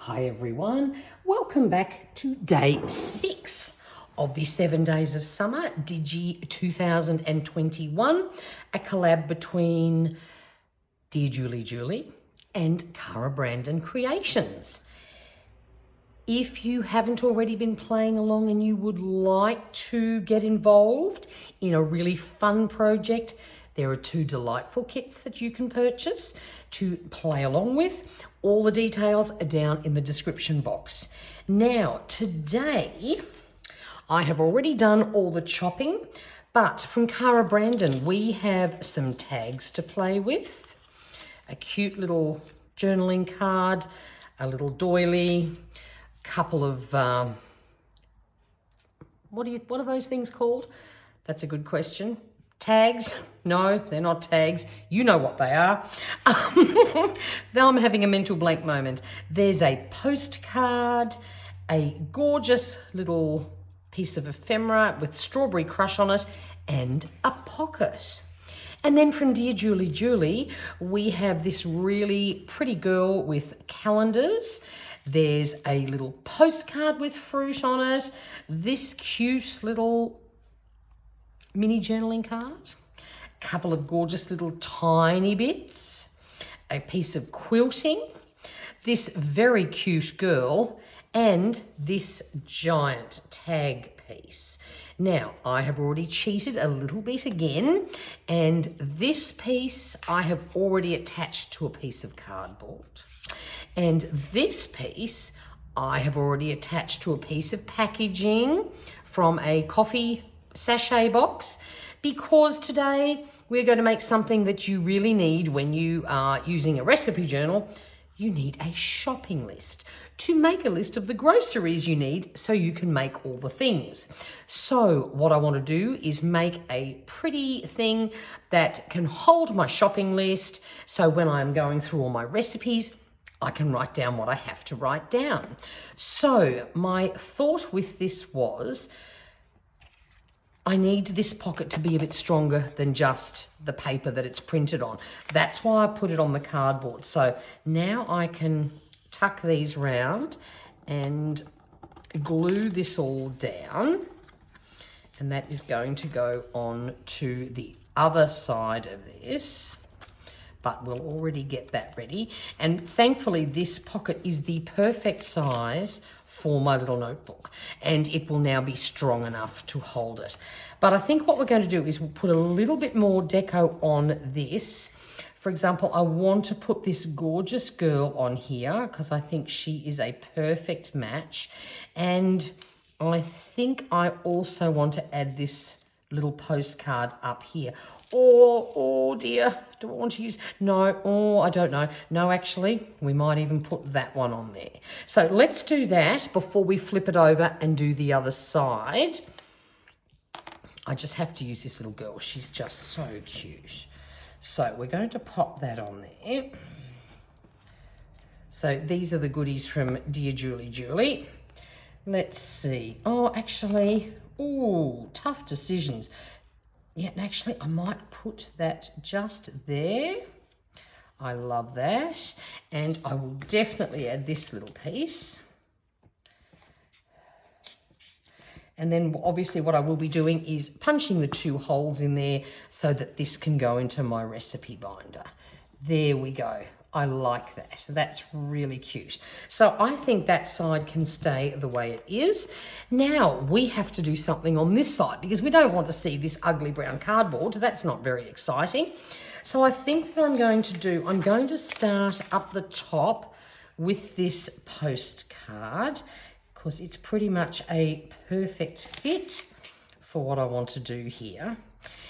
Hi everyone, welcome back to day 6 of the 7 Days of Summer Digi 2021, a collab between JulieJulie and Cara Brandon Creations. If you haven't already been playing along and you would like to get involved in a really fun project, there are 2 delightful kits that you can purchase to play along with. All the details are down in the description box. Now, today, I have already done all the chopping, but from Cara Brandon, we have some tags to play with, a cute little journaling card, a little doily, couple of, what are those things called? That's a good question. Tags? No, they're not tags. You know what they are. Now I'm having a mental blank moment. There's a postcard, a gorgeous little piece of ephemera with strawberry crush on it, and a pocket. And then from Dear Julie Julie, we have this really pretty girl with calendars. There's a little postcard with fruit on it, this cute little mini journaling card, a couple of gorgeous little tiny bits, a piece of quilting, this very cute girl, and this giant tag piece. Now, I have already cheated a little bit again, and this piece I have already attached to a piece of cardboard. And this piece I have already attached to a piece of packaging from a coffee sachet box, because today we're going to make something that you really need when you are using a recipe journal. You need a shopping list to make a list of the groceries you need so you can make all the things. So what I want to do is make a pretty thing that can hold my shopping list, so when I'm going through all my recipes, I can write down what I have to write down. So my thought with this was, I need this pocket to be a bit stronger than just the paper that it's printed on. That's why I put it on the cardboard. So now I can tuck these round and glue this all down. And that is going to go on to the other side of this. But we'll already get that ready. And thankfully, this pocket is the perfect size for my little notebook, and it will now be strong enough to hold it. But I think what we're going to do is we'll put a little bit more deco on this. For example, I want to put this gorgeous girl on here because I think she is a perfect match. And I think I also want to add this little postcard up here. Oh dear, do I want to use, no, I don't know. No, actually, we might even put that one on there. So let's do that before we flip it over and do the other side. I just have to use this little girl. She's just so cute. So we're going to pop that on there. So these are the goodies from Dear Julie Julie. Let's see. Oh, actually, tough decisions. Yeah, actually, I might put that just there. I love that. And I will definitely add this little piece. And then obviously what I will be doing is punching the 2 holes in there so that this can go into my recipe binder. There we go. I like that. That's really cute. So I think that side can stay the way it is. Now we have to do something on this side because we don't want to see this ugly brown cardboard. That's not very exciting. So I think what I'm going to do, I'm going to start up the top with this postcard because it's pretty much a perfect fit for what I want to do here.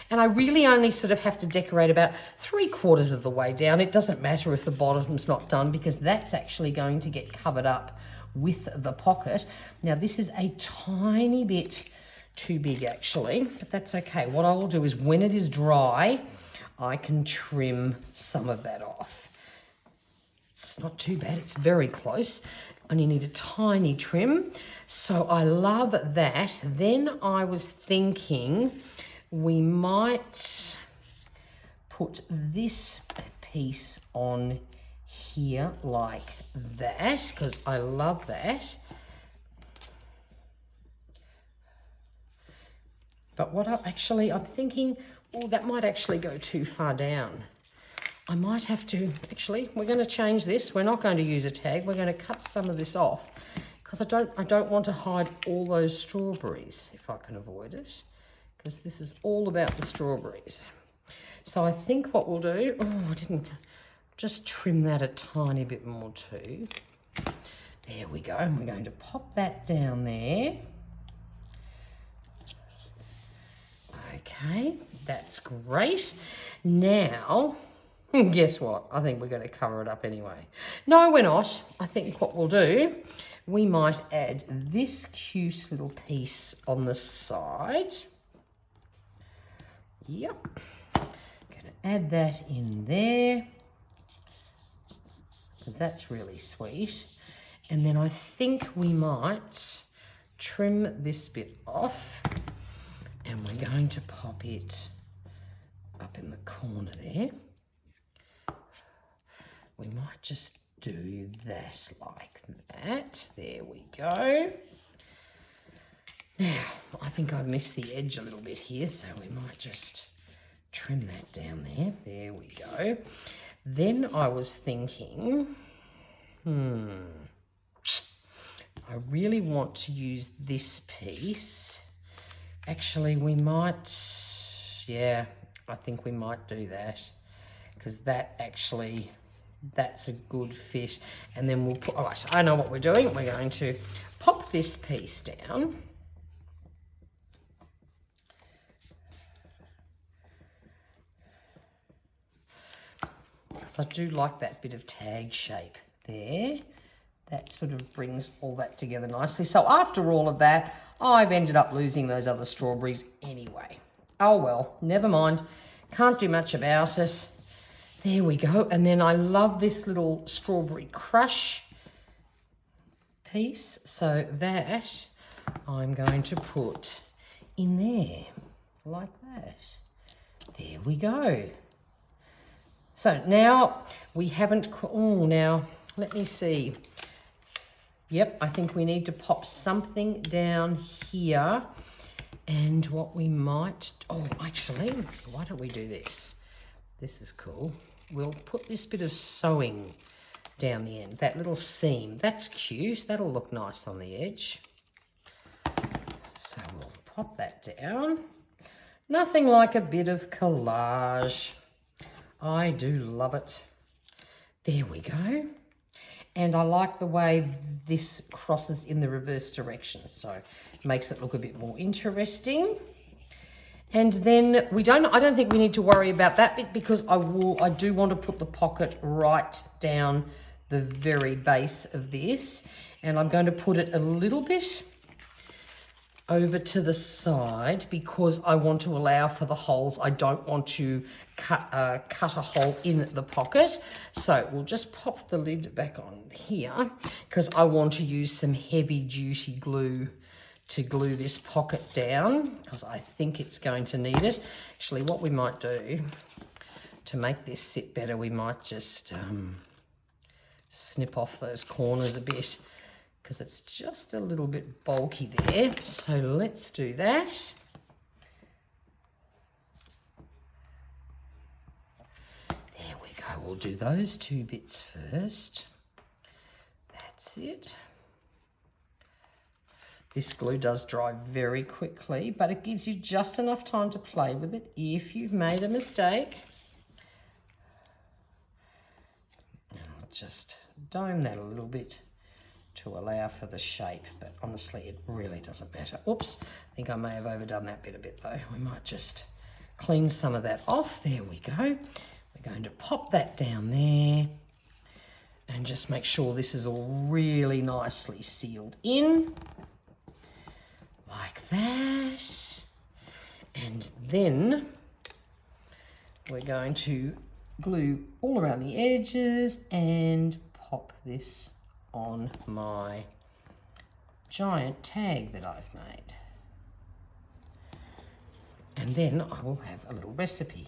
And I really only sort of have to decorate about 3/4 of the way down. It doesn't matter if the bottom's not done because that's actually going to get covered up with the pocket. Now this is a tiny bit too big actually, but that's okay. What I will do is when it is dry, I can trim some of that off. It's not too bad, it's very close. Only need a tiny trim. So I love that. Then I was thinking we might put this piece on here like that, because I love that. But what I'm thinking, oh, that might actually go too far down. I might have to, actually, we're going to change this. We're not going to use a tag. We're going to cut some of this off because I don't want to hide all those strawberries if I can avoid it, because this is all about the strawberries. So I think what we'll do, oh, I didn't, just trim that a tiny bit more too. There we go. And we're going to pop that down there. Okay, that's great. Now, guess what? I think we're going to cover it up anyway. No, we're not. I think what we'll do, we might add this cute little piece on the side. Yep. Going to add that in there because that's really sweet. And then I think we might trim this bit off, and we're going to pop it up in the corner there. We might just do that like that. There we go. Now, I think I missed the edge a little bit here, so we might just trim that down there. There we go. Then I was thinking, I really want to use this piece. Actually, we might, yeah, I think we might do that, because that actually, that's a good fit. And then we'll put, all right, I know what we're doing. We're going to pop this piece down. Because I do like that bit of tag shape there. That sort of brings all that together nicely. So after all of that, I've ended up losing those other strawberries anyway. Oh well, never mind. Can't do much about it. There we go. And then I love this little strawberry crush piece. So that I'm going to put in there like that. There we go. So now we haven't, oh, now let me see. Yep, I think we need to pop something down here. And what we might, oh, actually, why don't we do this? This is cool. We'll put this bit of sewing down the end, that little seam. That's cute. That'll look nice on the edge. So we'll pop that down. Nothing like a bit of collage. I do love it. There we go. And I like the way this crosses in the reverse direction, so it makes it look a bit more interesting. And then I don't think we need to worry about that bit, because I do want to put the pocket right down the very base of this, and I'm going to put it a little bit over to the side because I want to allow for the holes. I don't want to cut a hole in the pocket. So we'll just pop the lid back on here because I want to use some heavy duty glue to glue this pocket down, because I think it's going to need it. Actually, what we might do to make this sit better, we might just snip off those corners a bit, because it's just a little bit bulky there. So let's do that. There we go. We'll do those two bits first. That's it. This glue does dry very quickly, but it gives you just enough time to play with it if you've made a mistake. And I'll just dome that a little bit to allow for the shape, but honestly it really doesn't matter. Oops, I think I may have overdone that bit a bit though. We might just clean some of that off. There we go. We're going to pop that down there and just make sure this is all really nicely sealed in like that. And then we're going to glue all around the edges and pop this on my giant tag that I've made. And then I will have a little recipe.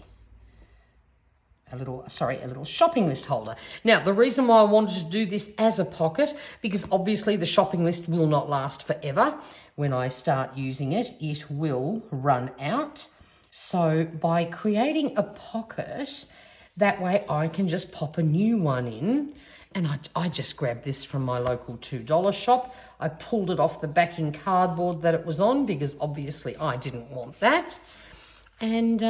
a little shopping list holder. Now, the reason why I wanted to do this as a pocket, because obviously the shopping list will not last forever. When I start using it, it will run out. So by creating a pocket, that way I can just pop a new one in. And I just grabbed this from my local $2 shop. I pulled it off the backing cardboard that it was on because obviously I didn't want that. And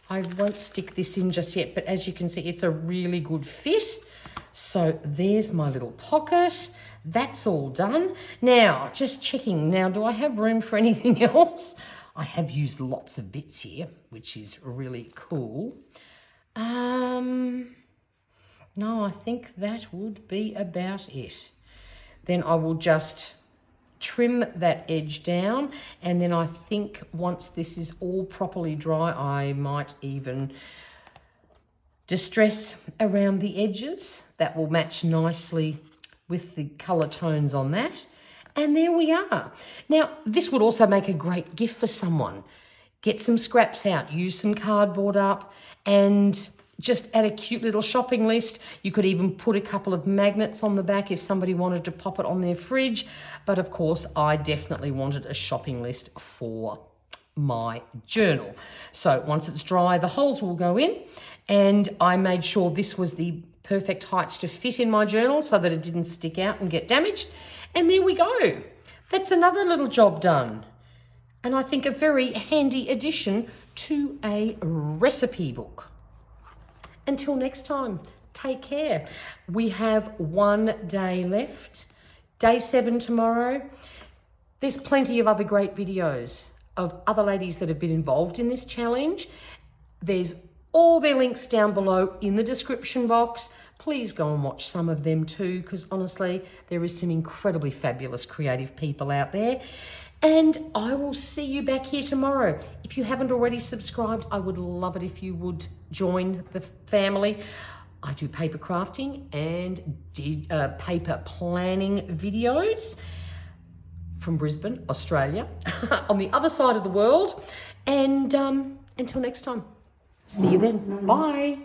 I won't stick this in just yet, but as you can see, it's a really good fit. So there's my little pocket. That's all done. Now, just checking. Now, do I have room for anything else? I have used lots of bits here, which is really cool. No, I think that would be about it. Then I will just trim that edge down, and then I think once this is all properly dry, I might even distress around the edges. That will match nicely with the colour tones on that. And there we are. Now, this would also make a great gift for someone. Get some scraps out, use some cardboard up, and just add a cute little shopping list. You could even put a couple of magnets on the back if somebody wanted to pop it on their fridge. But of course, I definitely wanted a shopping list for my journal. So once it's dry, the holes will go in, and I made sure this was the perfect heights to fit in my journal so that it didn't stick out and get damaged. And there we go. That's another little job done. And I think a very handy addition to a recipe book. Until next time, take care. We have 1 day left, day 7 tomorrow. There's plenty of other great videos of other ladies that have been involved in this challenge. There's all their links down below in the description box. Please go and watch some of them too, because honestly, there is some incredibly fabulous creative people out there. And I will see you back here tomorrow. If you haven't already subscribed, I would love it if you would join the family. I do paper crafting and paper planning videos from Brisbane, Australia, on the other side of the world. And until next time, see you then. Bye.